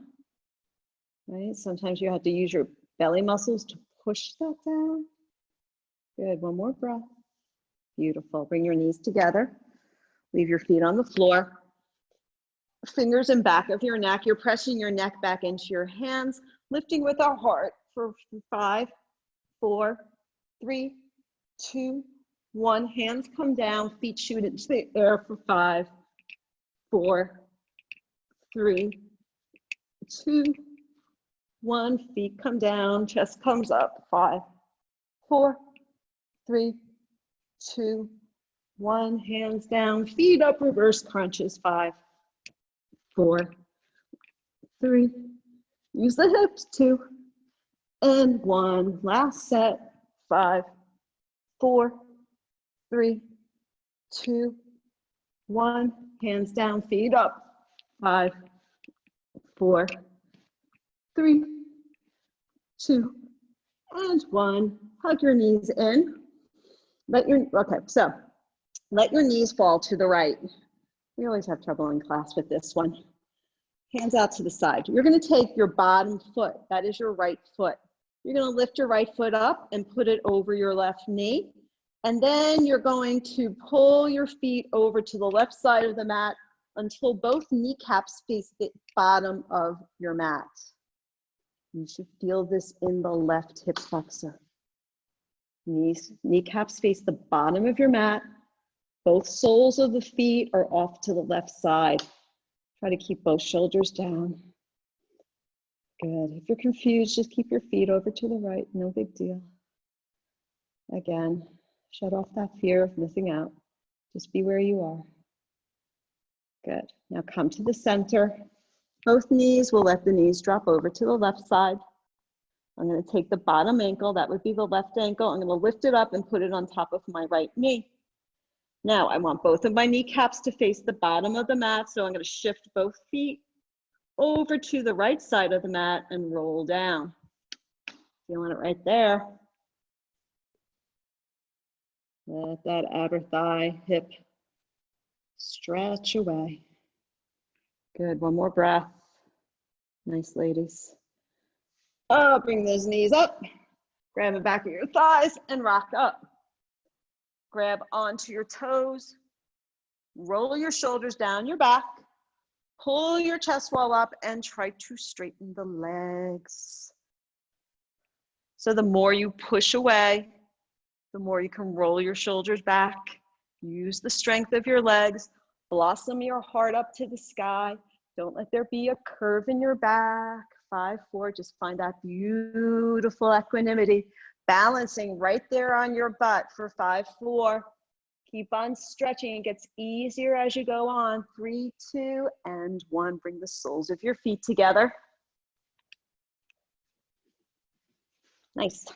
right? Sometimes you have to use your belly muscles to push that down. Good, one more breath. Beautiful, bring your knees together. Leave your feet on the floor. Fingers in back of your neck. You're pressing your neck back into your hands, lifting with our heart for 5, 4, 3, 2, 1. Hands come down, feet shoot into the air for 5, 4, 3, 2, 1. Feet come down, chest comes up. 5, 4, 3, 2, 1. Hands down, feet up, reverse crunches. 5, 4, 3. Use the hips. 2 and 1. Last set. 5, 4, 3, 2, 1. Hands down, feet up. 5, 4, 3, 2, and 1. Hug your knees in. Let your knees fall to the right. We always have trouble in class with this one. Hands out to the side. You're going to take your bottom foot. That is your right foot. You're going to lift your right foot up and put it over your left knee. And then you're going to pull your feet over to the left side of the mat until both kneecaps face the bottom of your mat. You should feel this in the left hip flexor. Kneecaps face the bottom of your mat. Both soles of the feet are off to the left side. Try to keep both shoulders down. Good. If you're confused, just keep your feet over to the right. No big deal. Again, shut off that fear of missing out. Just be where you are. Good. Now come to the center. Both knees, we'll let the knees drop over to the left side. I'm going to take the bottom ankle, that would be the left ankle. I'm going to lift it up and put it on top of my right knee. Now I want both of my kneecaps to face the bottom of the mat, so I'm going to shift both feet over to the right side of the mat and roll down. Feeling it right there. Let that outer thigh, hip stretch away. Good, one more breath. Nice, ladies. Bring those knees up. Grab the back of your thighs and rock up. Grab onto your toes. Roll your shoulders down your back. Pull your chest wall up and try to straighten the legs. So the more you push away, the more you can roll your shoulders back. Use the strength of your legs. Blossom your heart up to the sky. Don't let there be a curve in your back. 5-4, just find that beautiful equanimity. Balancing right there on your butt for 5-4. Keep on stretching. It gets easier as you go on. 3, 2, and 1. Bring the soles of your feet together. Nice.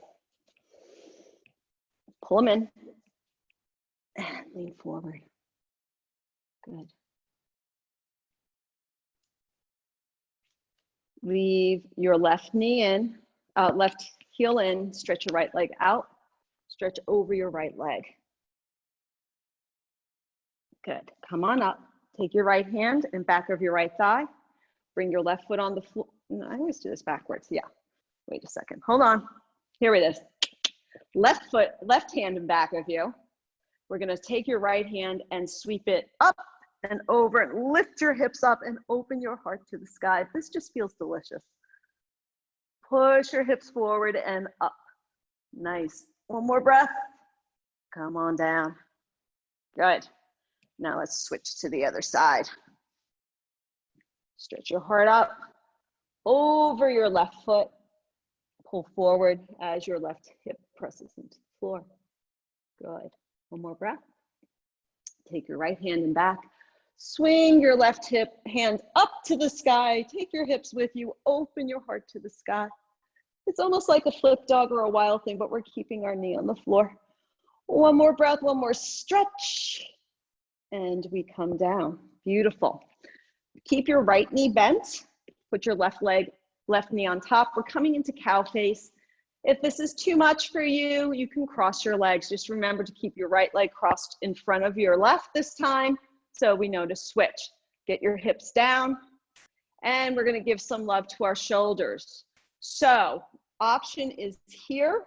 Pull them in. And lean forward. Good. Leave your left knee in, left heel in, stretch your right leg out, stretch over your right leg. Good, come on up. Take your right hand and back of your right thigh. Bring your left foot on the floor. I always do this backwards, yeah. Wait a second, hold on. Here it is. Left foot, left hand in back of you. We're gonna take your right hand and sweep it up and over and lift your hips up and open your heart to the sky. This just feels delicious. Push your hips forward and up. Nice. One more breath. Come on down. Good. Now let's switch to the other side. Stretch your heart up over your left foot. Pull forward as your left hip presses into the floor. Good. One more breath. Take your right hand and back. Swing your left hip hand up to the sky. Take your hips with you. Open your heart to the sky. It's almost like a flip dog or a wild thing, but we're keeping our knee on the floor. One more breath, one more stretch. And we come down. Beautiful. Keep your right knee bent. Put your left knee on top. We're coming into cow face. If this is too much for you, you can cross your legs. Just remember to keep your right leg crossed in front of your left this time, so we know to switch. Get your hips down, and we're gonna give some love to our shoulders. So, option is here,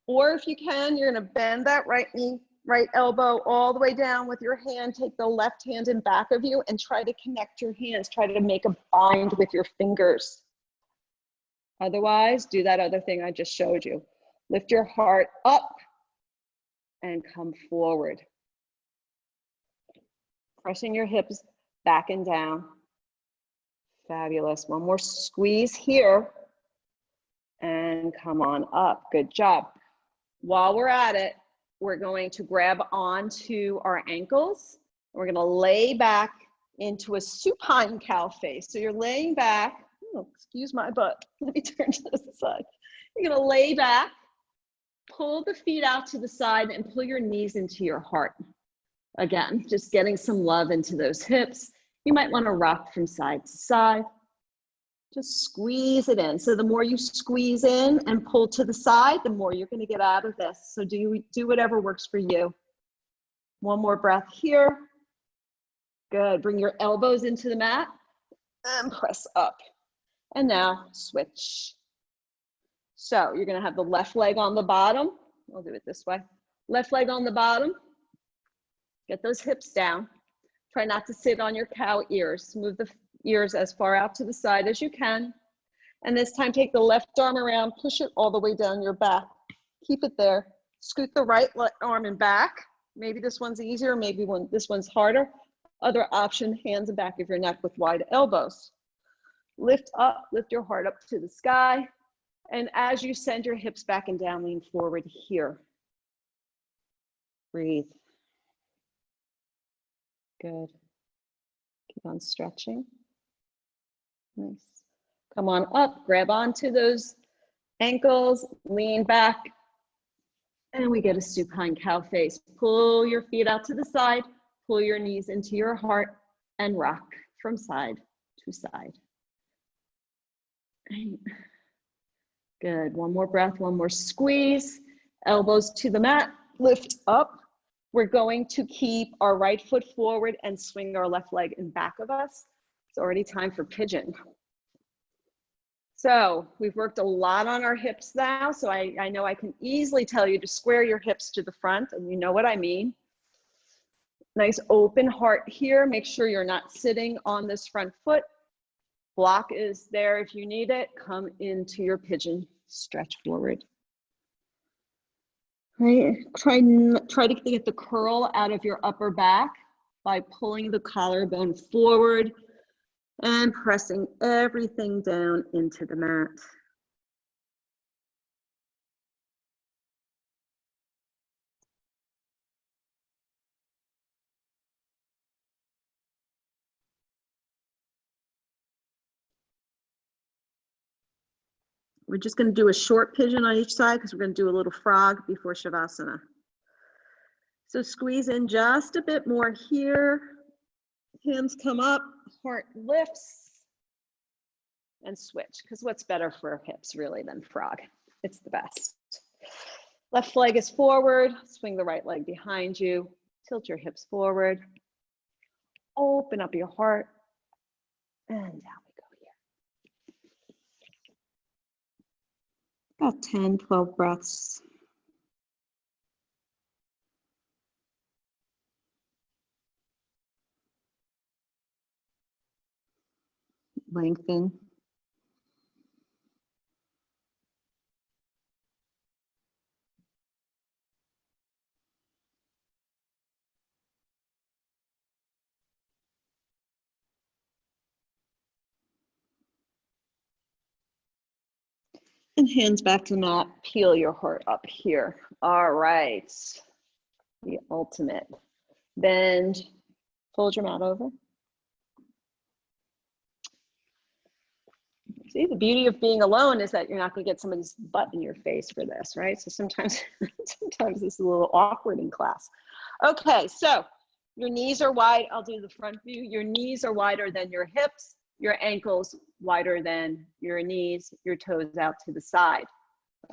or if you can, you're gonna bend that right knee, right elbow all the way down with your hand. Take the left hand in back of you and try to connect your hands. Try to make a bind with your fingers. Otherwise, do that other thing I just showed you. Lift your heart up and come forward. Pressing your hips back and down. Fabulous. One more squeeze here and come on up. Good job. While we're at it, we're going to grab onto our ankles. We're going to lay back into a supine cow face. So you're laying back. Oh, excuse my butt. Let me turn to the side. You're going to lay back, pull the feet out to the side, and pull your knees into your heart. Again, just getting some love into those hips. You might want to rock from side to side. Just squeeze it in. So the more you squeeze in and pull to the side, the more you're going to get out of this. So do whatever works for you. One more breath here. Good. Bring your elbows into the mat and press up. And now switch. So you're going to have the left leg on the bottom. I'll do it this way. Left leg on the bottom. Get those hips down. Try not to sit on your cow ears. Move the ears as far out to the side as you can. And this time, take the left arm around, push it all the way down your back. Keep it there. Scoot the right arm and back. Maybe this one's easier, maybe this one's harder. Other option, hands and back of your neck with wide elbows. Lift up, lift your heart up to the sky. And as you send your hips back and down, lean forward here. Breathe. Good. Keep on stretching. Nice. Come on up, grab onto those ankles, lean back, and we get a supine cow face. Pull your feet out to the side, pull your knees into your heart, and rock from side to side. Good. One more breath, one more squeeze. Elbows to the mat, lift up. We're going to keep our right foot forward and swing our left leg in back of us. It's already time for pigeon. So we've worked a lot on our hips now. So I know I can easily tell you to square your hips to the front, and you know what I mean. Nice open heart here. Make sure you're not sitting on this front foot. Block is there if you need it. Come into your pigeon, stretch forward. Right. Try to get the curl out of your upper back by pulling the collarbone forward and pressing everything down into the mat. We're just going to do a short pigeon on each side because we're going to do a little frog before Shavasana. So squeeze in just a bit more here. Hands come up, heart lifts, and switch, because what's better for our hips really than frog? It's the best. Left leg is forward, swing the right leg behind you, tilt your hips forward, open up your heart, and down we go here. About 10, 12 breaths. Lengthen. And hands back to mat, peel your heart up here. All right, the ultimate. Bend, fold your mat over. See, the beauty of being alone is that you're not going to get somebody's butt in your face for this, right? So sometimes, sometimes this is a little awkward in class. Okay, so your knees are wide. I'll do the front view. Your knees are wider than your hips. Your ankles wider than your knees. Your toes out to the side.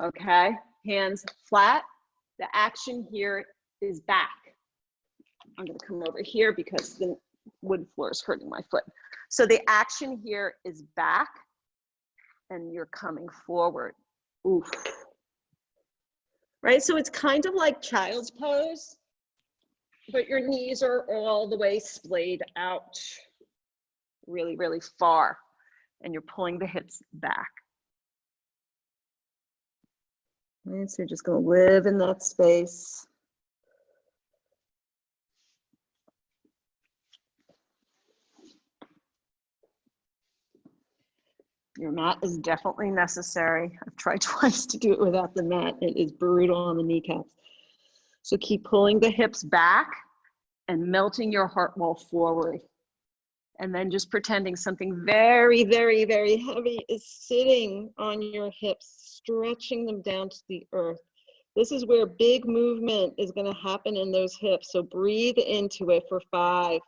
Okay, hands flat. The action here is back. I'm going to come over here because the wood floor is hurting my foot. So the action here is back. And you're coming forward. Oof. Right, so it's kind of like child's pose, but your knees are all the way splayed out really, really far, and you're pulling the hips back. Right, so you're just gonna live in that space. Your mat is definitely necessary. I've tried twice to do it without the mat. It is brutal on the kneecaps. So keep pulling the hips back and melting your heart wall forward. And then just pretending something very, very, very heavy is sitting on your hips, stretching them down to the earth. This is where big movement is going to happen in those hips. So breathe into it for 5,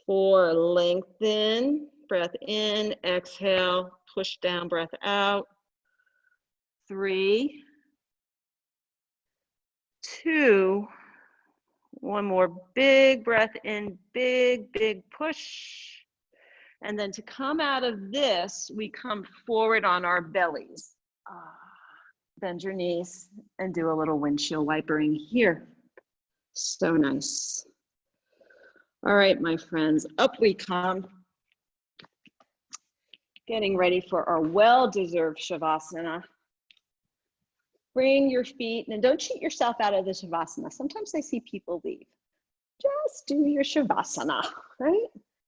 4, lengthen, breath in, exhale, push down, breath out. 3, 2, one more big breath in, big, big push. And then to come out of this, we come forward on our bellies. Bend your knees and do a little windshield wipering here. So nice. All right, my friends, up we come. Getting ready for our well-deserved Shavasana. Bring your feet, and don't cheat yourself out of the Shavasana. Sometimes I see people leave. Just do your Shavasana, right?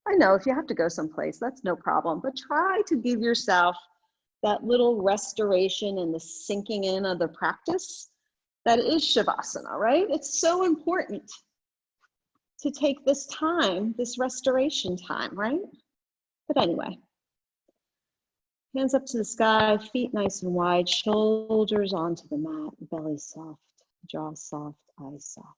I know if you have to go someplace, that's no problem, but try to give yourself that little restoration and the sinking in of the practice that is Shavasana, right? It's so important to take this time, this restoration time, right? But anyway, hands up to the sky, feet nice and wide, shoulders onto the mat, belly soft, jaw soft, eyes soft.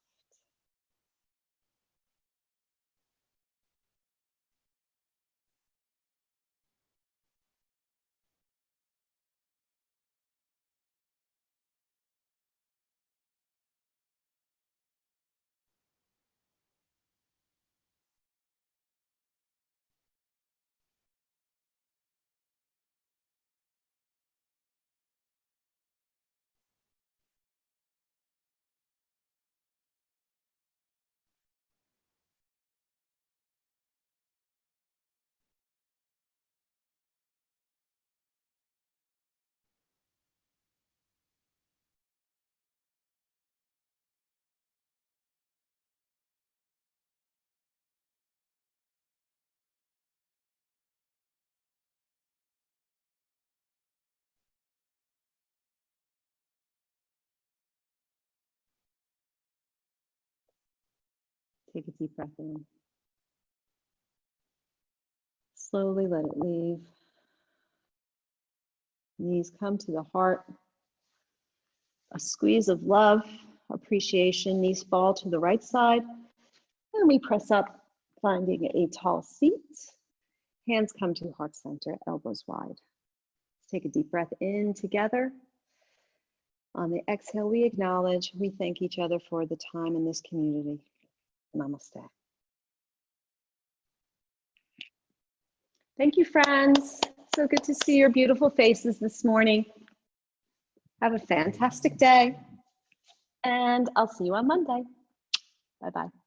Take a deep breath in. Slowly let it leave. Knees come to the heart. A squeeze of love, appreciation. Knees fall to the right side. And we press up, finding a tall seat. Hands come to heart center, elbows wide. Take a deep breath in together. On the exhale, we acknowledge, we thank each other for the time in this community. Namaste. Thank you, friends. So good to see your beautiful faces this morning. Have a fantastic day, and I'll see you on Monday. Bye-bye.